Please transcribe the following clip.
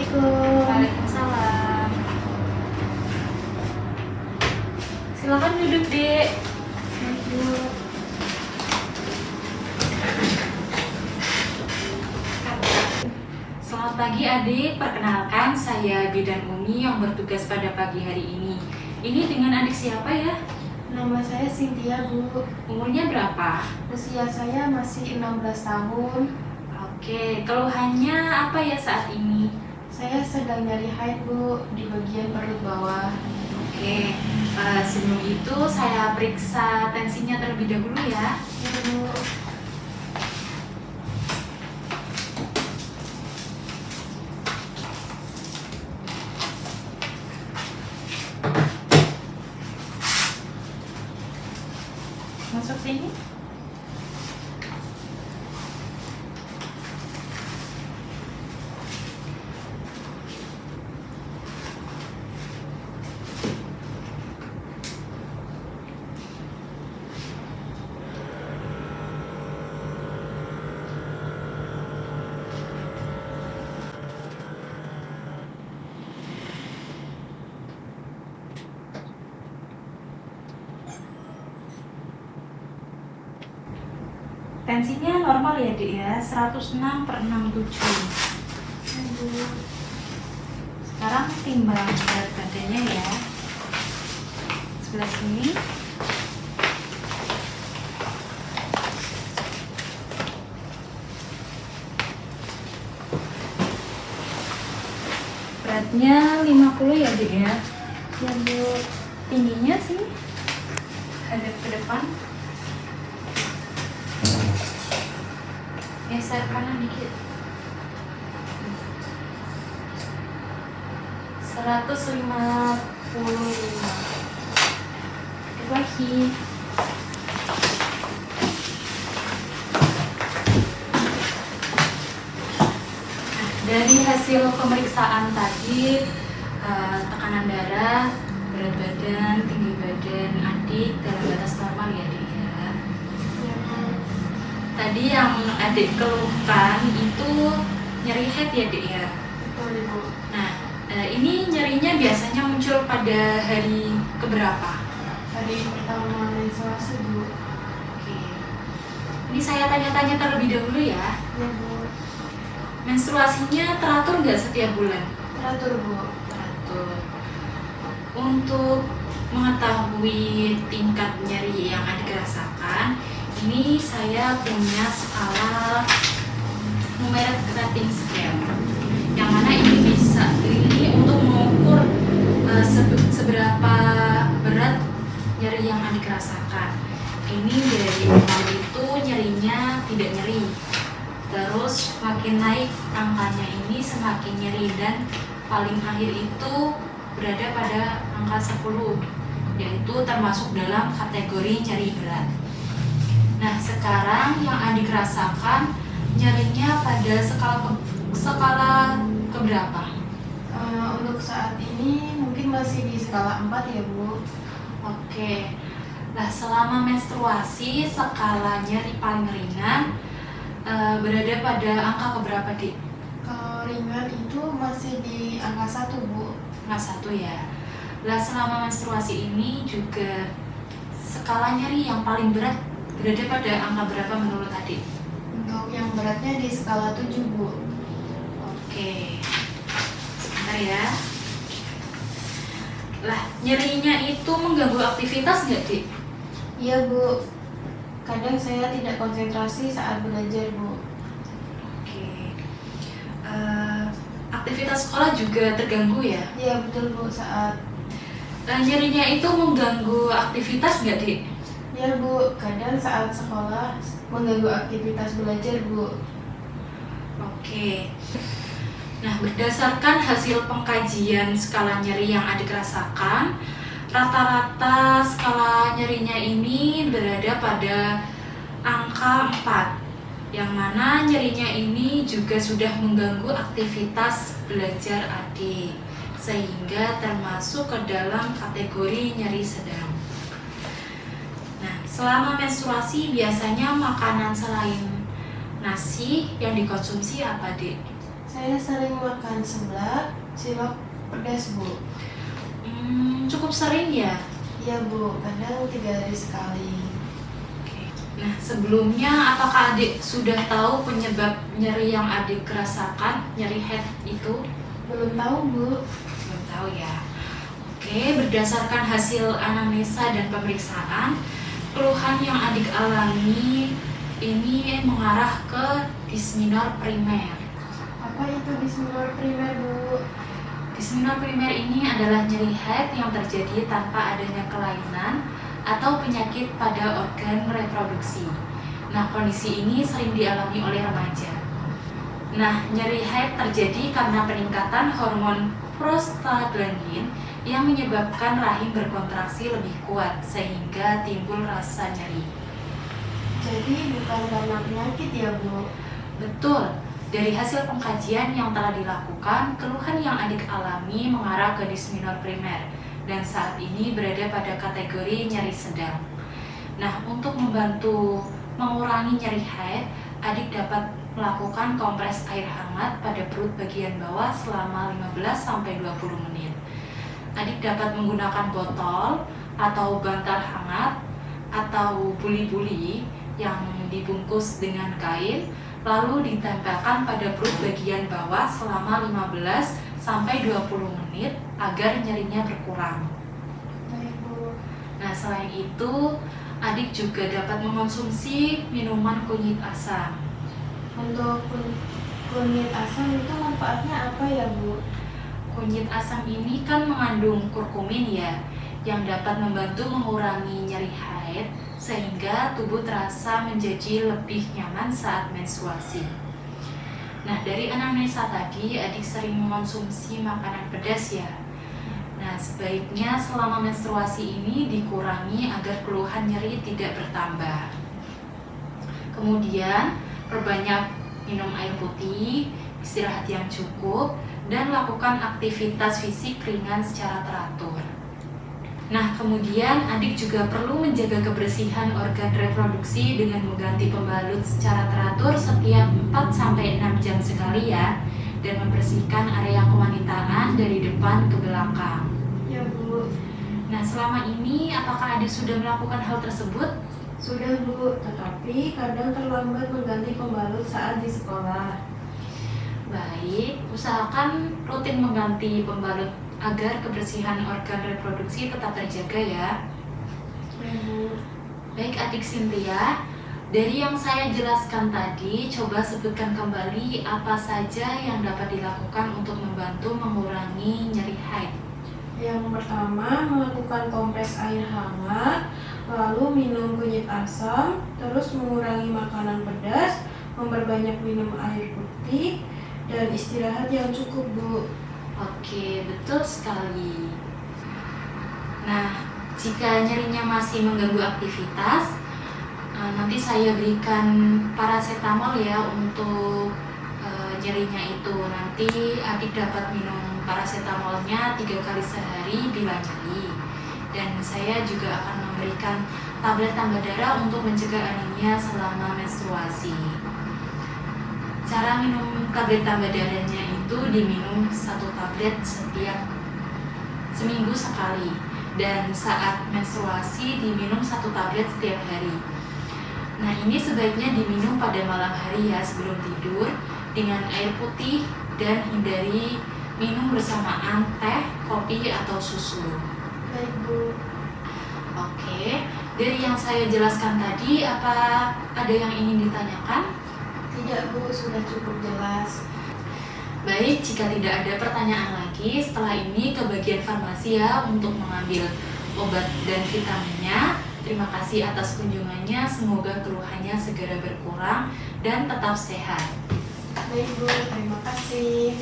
Assalamualaikum. Waalaikumsalam. Silakan duduk, Dek. Ibu. Selamat pagi, Adik. Perkenalkan, saya Bidan Umi yang bertugas pada pagi hari ini. Ini dengan adik siapa ya? Nama saya Cynthia, Bu. Umurnya berapa? Usia saya masih 16 tahun. Oke, keluhannya apa ya saat ini? Saya sedang nyari haid, Bu, di bagian perut bawah. Oke, sebelum itu saya periksa tensinya terlebih dahulu ya. Ya, Bu. Masuk sini. Tensinya normal ya, Dek ya, 106/67. Ya, Bu. Sekarang timbang berat badannya ya. Sebelah sini. Beratnya 50 ya, Dek ya. Ya, Bu. Tingginya sih hadap ke depan. Geser kanan dikit. 155. Dikit lagi. Dari hasil pemeriksaan tadi, tekanan darah, berat badan, tinggi badan adik dalam batas normal ya, Dik ya. Ya, Bu. Tadi yang adik keluhkan itu nyeri head ya, Dik ya. Betul, Ibu. Nah, ini nyerinya biasanya muncul pada hari keberapa? Hari pertama menstruasi, Bu. Oke. Ini saya tanya-tanya terlebih dahulu ya. Ya, Bu. Menstruasinya teratur nggak setiap bulan? Teratur, Bu. Teratur. Untuk mengetahui tingkat nyeri yang adik rasakan, ini saya punya skala numeric rating scale, yang mana ini untuk mengukur seberapa berat nyeri yang adik rasakan. Ini dari 0 itu nyerinya tidak nyeri, terus makin naik angkanya ini semakin nyeri, dan paling akhir itu berada pada angka 10, yaitu termasuk dalam kategori nyeri berat. Nah, sekarang yang adik rasakan nyerinya pada skala keberapa? Untuk saat ini mungkin masih di skala 4 ya, Bu. Oke. Nah, selama menstruasi skala nyeri paling ringan berada pada angka keberapa, Dik? Kalau ringan itu masih di angka 1, Bu. Angka 1 ya. Nah, selama menstruasi ini juga skala nyeri yang paling berat berada pada angka berapa menurut adik? Untuk yang beratnya di skala 7, Bu. Oke. Sebentar ya. Lah, nyerinya itu mengganggu aktivitas nggak, Dik? Iya, Bu. Kadang saya tidak konsentrasi saat belajar, Bu. Oke. Aktivitas sekolah juga terganggu ya? Iya, betul, Bu. Nyerinya itu mengganggu aktivitas nggak, Dik? Iya, Bu. Kadang saat sekolah mengganggu aktivitas belajar, Bu. Oke. Nah, berdasarkan hasil pengkajian skala nyeri yang adik rasakan, rata-rata skala nyerinya ini berada pada angka 4, yang mana nyerinya ini juga sudah mengganggu aktivitas belajar adik, sehingga termasuk ke dalam kategori nyeri sedang. Nah, selama menstruasi biasanya makanan selain nasi yang dikonsumsi apa, Dik? Saya sering makan seblak, cilok pedas, Bu. Cukup sering ya? Iya, Bu, kadang 3 hari sekali. Nah, sebelumnya apakah adik sudah tahu penyebab nyeri yang adik rasakan, nyeri head itu? Belum tahu, Bu. Belum tahu ya. Oke, berdasarkan hasil anamnesa dan pemeriksaan, keluhan yang adik alami ini mengarah ke disminor primer. Apa itu disminor primer, Bu? Disminor primer ini adalah nyeri head yang terjadi tanpa adanya kelainan atau penyakit pada organ reproduksi. Nah, kondisi ini sering dialami oleh remaja. Nah, nyeri head terjadi karena peningkatan hormon prostaglandin yang menyebabkan rahim berkontraksi lebih kuat sehingga timbul rasa nyeri. Jadi bukan karena penyakit ya, Bu? Betul. Dari hasil pengkajian yang telah dilakukan, keluhan yang adik alami mengarah ke disminor primer dan saat ini berada pada kategori nyeri sedang. Nah, untuk membantu mengurangi nyeri head, adik dapat melakukan kompres air hangat pada perut bagian bawah selama 15-20 menit. Adik dapat menggunakan botol atau bantal hangat atau buli-buli yang dibungkus dengan kain lalu ditempelkan pada perut bagian bawah selama 15-20 menit agar nyerinya berkurang. Baik, Bu. Nah, selain itu, adik juga dapat mengonsumsi minuman kunyit asam. Untuk kunyit asam itu manfaatnya apa ya, Bu? Kunyit asam ini kan mengandung kurkumin ya, yang dapat membantu mengurangi nyeri haid sehingga tubuh terasa menjadi lebih nyaman saat menstruasi. Nah, dari anamnesa tadi, adik sering mengonsumsi makanan pedas ya. Nah, sebaiknya selama menstruasi ini dikurangi agar keluhan nyeri tidak bertambah. Kemudian, perbanyak minum air putih, istirahat yang cukup, dan lakukan aktivitas fisik ringan secara teratur. Nah, kemudian adik juga perlu menjaga kebersihan organ reproduksi dengan mengganti pembalut secara teratur setiap 4-6 jam sekali ya, dan membersihkan area kewanitaan dari depan ke belakang. Ya, Bu. Nah, selama ini apakah adik sudah melakukan hal tersebut? Sudah, Bu, tetapi kadang terlambat mengganti pembalut saat di sekolah. Baik, usahakan rutin mengganti pembalut agar kebersihan organ reproduksi tetap terjaga ya. Ya, Bu. Baik adik Cynthia, dari yang saya jelaskan tadi, coba sebutkan kembali apa saja yang dapat dilakukan untuk membantu mengurangi nyeri haid. Yang pertama, melakukan kompres air hangat, lalu minum kunyit asam, terus mengurangi makanan pedas, memperbanyak minum air putih, dan istirahat yang cukup, Bu. Oke, betul sekali. Nah, jika nyerinya masih mengganggu aktivitas, nanti saya berikan paracetamol ya untuk nyerinya itu. Nanti adik dapat minum paracetamolnya 3 kali sehari bila nyeri. Dan saya juga akan memberikan tablet tambah darah untuk mencegah anemia selama menstruasi. Cara minum tablet tambah darahnya itu diminum 1 tablet setiap seminggu sekali, dan saat menstruasi diminum 1 tablet setiap hari. Nah, ini sebaiknya diminum pada malam hari ya sebelum tidur dengan air putih dan hindari minum bersamaan teh, kopi, atau susu. Baik, Bu. Oke, dari yang saya jelaskan tadi, apa ada yang ingin ditanyakan? Tidak, Bu, sudah cukup jelas. Baik, jika tidak ada pertanyaan lagi, setelah ini ke bagian farmasi ya untuk mengambil obat dan vitaminnya. Terima kasih atas kunjungannya, semoga keluhannya segera berkurang dan tetap sehat. Baik, Bu, terima kasih.